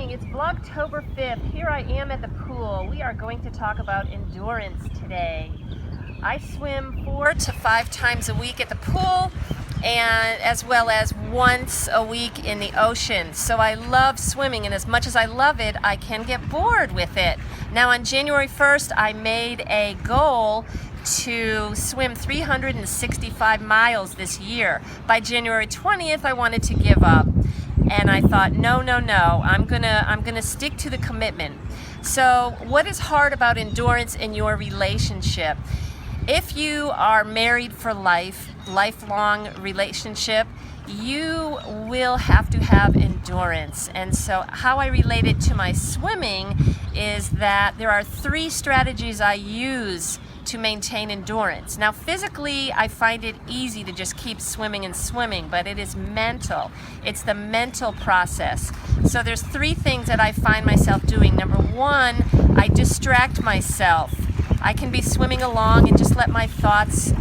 morning. It's Vlogtober 5th. Here I am at the pool. We are going to talk about endurance today. I swim 4 to 5 times a week at the pool, and as well as once a week in the ocean. So I love swimming, and as much as I love it, I can get bored with it. Now on January 1st, I made a goal to swim 365 miles this year. By January 20th, I wanted to give up. And I thought, no, I'm gonna stick to the commitment. So what is hard about endurance in your relationship? If you are married for lifelong relationship, you will have to have endurance. And so how I relate it to my swimming is that there are 3 strategies I use to maintain endurance. Now physically, I find it easy to just keep swimming and swimming, but it is mental. It's the mental process. So there's 3 things that I find myself doing. Number 1, I distract myself. I can be swimming along and just let my thoughts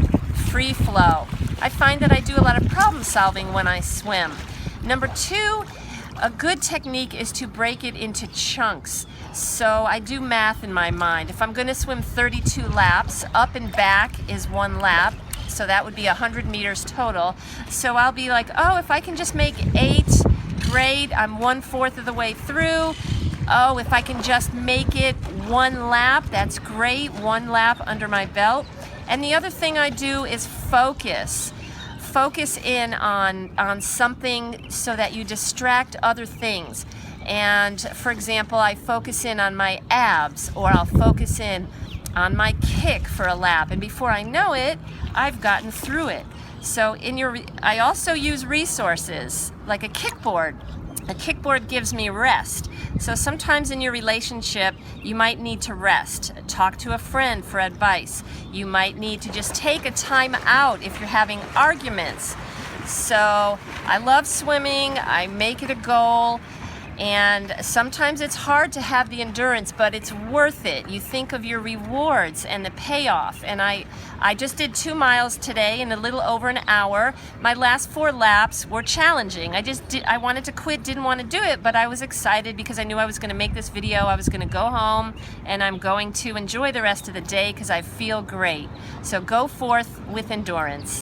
free flow. I find that I do a lot of problem solving when I swim. Number 2, a good technique is to break it into chunks. So I do math in my mind. If I'm going to swim 32 laps, up and back is 1 lap. So that would be 100 meters total. So I'll be like, oh, if I can just make 8, great. I'm 1/4 of the way through. Oh, if I can just make it 1 lap, that's great. 1 lap under my belt. And the other thing I do is focus. Focus in on something so that you distract other things. And for example, I focus in on my abs, or I'll focus in on my kick for a lap, and before I know it, I've gotten through it. So I also use resources like a kickboard. A kickboard gives me rest. So sometimes in your relationship, you might need to rest. Talk to a friend for advice. You might need to just take a time out if you're having arguments. So I love swimming. I make it a goal. And sometimes it's hard to have the endurance, but it's worth it. You think of your rewards and the payoff. And I just did 2 miles today in a little over an hour. My last 4 laps were challenging. I wanted to quit, didn't want to do it, but I was excited because I knew I was going to make this video. I was going to go home, and I'm going to enjoy the rest of the day because I feel great. So go forth with endurance.